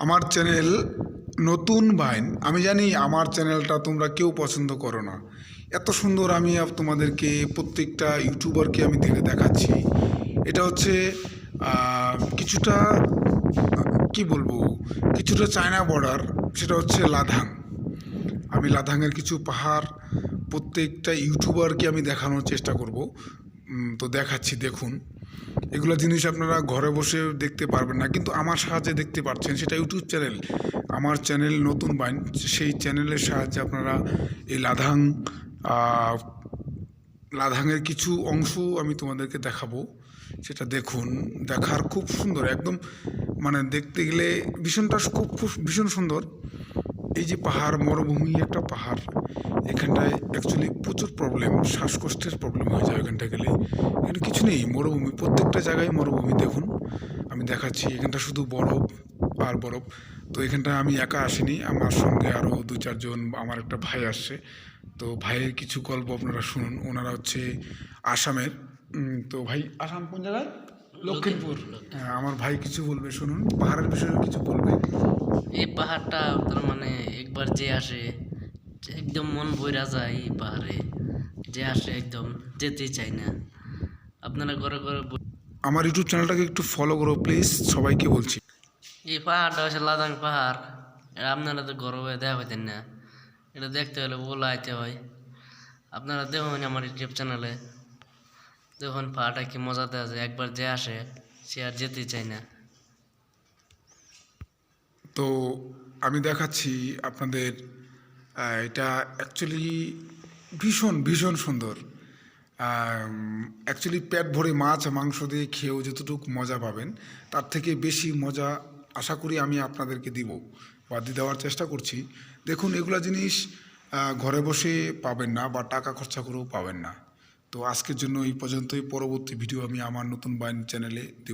আমার চ্যানেল নতুন বাইন। আমি জানি আমার চ্যানেলটা তোমরা কেউ পছন্দ করো না। এত সুন্দর আমি তোমাদেরকে প্রত্যেকটা ইউটিউবারকে আমি দেখাচ্ছি। এটা হচ্ছে কিছুটা কি বলবো, কিছুটা চায়না বর্ডার, সেটা হচ্ছে লাদাখ। আমি লাদাখের কিছু পাহাড় প্রত্যেকটা ইউটিউবারকে আমি দেখানোর চেষ্টা করব। তো দেখাচ্ছি, দেখুন। এগুলো জিনিস আপনারা ঘরে বসে দেখতে পারবেন না, কিন্তু আমার সাহায্যে দেখতে পাচ্ছেন। সেটা ইউটিউব চ্যানেল, আমার চ্যানেল নতুন বাইন। সেই চ্যানেলের সাহায্যে আপনারা এই লাদাখের কিছু অংশ আমি তোমাদেরকে দেখাবো। সেটা দেখুন, দেখার খুব সুন্দর একদম, মানে দেখতে গেলে ভীষণটা খুব খুব ভীষণ সুন্দর। এই যে পাহাড়, মরুভূমি একটা পাহাড়, এখানটায় অ্যাকচুয়ালি প্রচুর প্রবলেম, শ্বাসকষ্টের প্রবলেম হয়ে যায় এখানটা গেলে। এখানে কিছু নেই, মরুভূমি, প্রত্যেকটা জায়গায় মরুভূমি। দেখুন, আমি দেখাচ্ছি, এখানটা শুধু বরফ আর বরফ। তো এখানটা আমি একা আসিনি, আমার সঙ্গে আরও দু চারজন, আমার একটা ভাই আসছে। তো ভাইয়ের কিছু গল্প আপনারা শুনুন। ওনারা হচ্ছে আসামের। তো ভাই, আসাম কোন জায়গায়? লক্ষ্মীপুর। হ্যাঁ, আমার ভাই কিছু বলবে, শুনুন, পাহাড়ের বিষয়ে কিছু বলবে। এই পাহাড়টা তার মানে একবার যে আসে একদম মন ভইরা যায়। এই পাহাড়ে যে আসে একদম যেতেই চায় না। আপনারা ঘরে ঘরে আমার ইউটিউব চ্যানেলটাকে একটু ফলো করো প্লিজ, সবাইকে বলছি। এই পাহাড়টা হচ্ছে লাদাখ পাহাড়। এটা আপনারা তো গর্বে দেখা পাইতেন না। এটা দেখতে হলে বলে আইতে হয়। আপনারা দেখুন আমার ইউটিউব চ্যানেলে, দেখুন পাহাড়টা কি মজা দেওয়া যায়। একবার যে আসে সে আর যেতেই চায় না। তো আমি দেখাচ্ছি আপনাদের। এটা অ্যাকচুয়ালি ভীষণ ভীষণ সুন্দর। অ্যাকচুয়ালি পেট ভরে মাছ মাংস দিয়ে খেয়েও যতটুকু মজা পাবেন, তার থেকে বেশি মজা আশা করি আমি আপনাদেরকে দিব, বা দেওয়ার চেষ্টা করছি। দেখুন, এগুলা জিনিস ঘরে বসে পাবেন না, বা টাকা খরচা করেও পাবেন না। তো আজকের জন্য এই পর্যন্তই। পরবর্তী ভিডিও আমি আমার নতুন বাইন চ্যানেলে দেব।